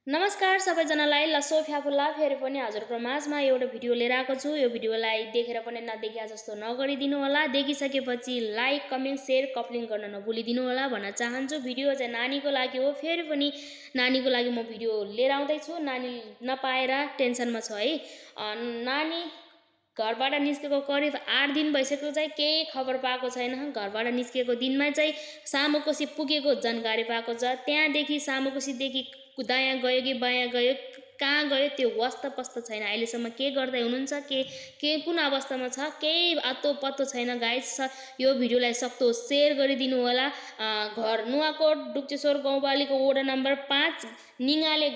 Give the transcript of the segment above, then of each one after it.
नमस्कार सबैजनालाई लसो फ्याफुल्ला फेरि पनि हजुरको माझमा एउटा भिडियो लिएर आएको छु। यो भिडियोलाई देखेर पनि नदेखिया जस्तो नगरिदिनु होला। देखिसकेपछि लाइक कमेन्ट सेयर कप्लिङ गर्न नभुलिदिनु होला भन्न चाहन्छु। भिडियो चाहिँ नानीको लागि हो। फेरि पनि नानीको लागि म भिडियो लिएर आउँदैछु। नानी नपाएर टेन्सनमा छ है। नानी घरबाट निस्केको करिब 8 दिन भइसक्यो चाहिँ केही खबर पाएको छैन। घरबाट निस्केको दिनमा चाहिँ सामुकोसी पुगेको जानकारी पाएको छ। त्यहाँदेखि सामुकोसीदेखि दायाँ गयो कि बायाँ गयो कहाँ गयो त्यो वास्तव छैन। अहिलेसम्म के गर्दै हुनुहुन्छ के कुन अवस्थामा छ केही अत्तो पत्तो छैन। गाइस यो भिडियोलाई सक्दो सेयर गरिदिनु होला। घर नुवाकोट डुक्चेश्वर गाउँपालिका वडा नम्बर 5 निङाले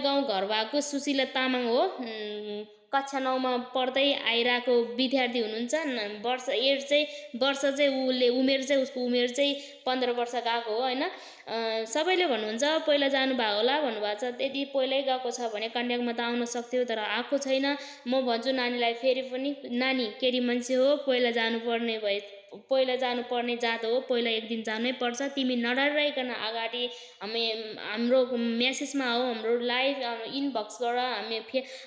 गाउँ घर भएको सुशीला तामाङ हो। कक्षा 9 मा पढ्दै आइरहेको विद्यार्थी हुनुहुन्छ। वर्ष चाहिँ उसको उमेर चाहिँ 15 वर्ष गएको हो हैन। सबैले भन्नुहुन्छ पहिला जानु भएको होला भन्नुभएको छ। त्यति पहिल्यै गएको छ भने कन्याकमा त आउन सक्थ्यो तर आएको छैन। म भन्छु नानीलाई फेरि पनि नानी केटी मान्छे हो पहिला जानुपर्ने जात हो। पहिला एक दिन जानै पर्छ। तिमी नडराइकन अगाडि हाम्रो मेसेजमा आऊ हाम्रो लाइभ इनबक्सबाट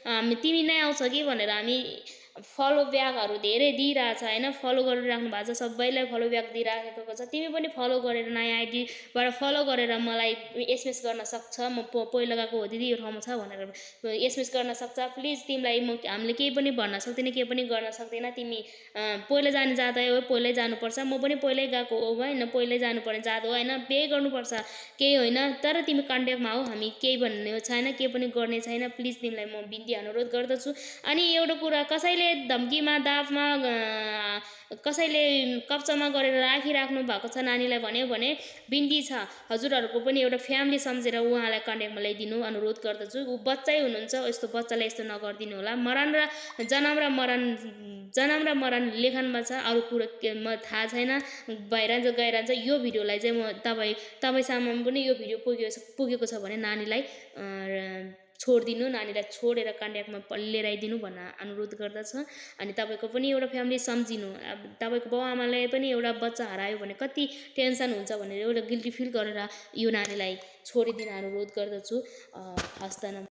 हामी तिमी नै आउँछ कि भनेर हामी फलो ब्याकहरू धेरै दिइरहेछ हैन। फलो गरिराख्नु भएको छ। सबैलाई फलो ब्याक दिइराखेको छ। तिमी पनि फलो गरेर नयाँ आइडीबाट फलो गरेर मलाई एसएमएस गर्न सक्छ। म पहिला गएको हो दिदी यो ठाउँमा छ भनेर एसएमएस गर्न सक्छ। प्लिज तिमीलाई हामीले केही पनि भन्न सक्दैन केही पनि गर्न सक्दैन। तिमी पहिला जाने जात हो पहिल्यै जानुपर्छ। म पनि पहिल्यै गएको हो हैन। पहिल्यै जानुपर्ने जात हो हैन। बिहे गर्नुपर्छ केही होइन तर तिमी कन्ट्याक्टमा आऊ। हामी केही भन्ने छैन केही पनि गर्ने छैन। प्लिज तिमीलाई म बिन्ती अनुरोध गर्दछु। अनि एउटा कुरा कसैले धम्कीमा दाबमा कसैले कब्जामा गरेर राखिराख्नु भएको छ नानीलाई भने बिन्ती छ हजुरहरूको पनि एउटा फ्यामिली सम्झेर उहाँलाई कन्ट्याक्टमा ल्याइदिनु अनुरोध गर्दछु। ऊ बच्चै हुनुहुन्छ यस्तो बच्चालाई यस्तो नगरिदिनु होला। जन्म र मरण लेखनमा छ। अरू कुरा म थाहा छैन गइरहन्छ। यो भिडियोलाई चाहिँ म तपाईसम्म पनि यो भिडियो पुगेको छ भने नानीलाई छोडिदिनु। नानीलाई छोडेर कन्ट्याक्टमा लिएर आइदिनु भन्न अनुरोध गर्दछ। अनि तपाईँको पनि एउटा फ्यामिली सम्झिनु। अब तपाईँको बाउआमाले पनि एउटा बच्चा हरायो भने कति टेन्सन हुन्छ भनेर एउटा गिल्टी फिल गरेर यो नानीलाई छोडिदिन अनुरोध गर्दछु। हस्त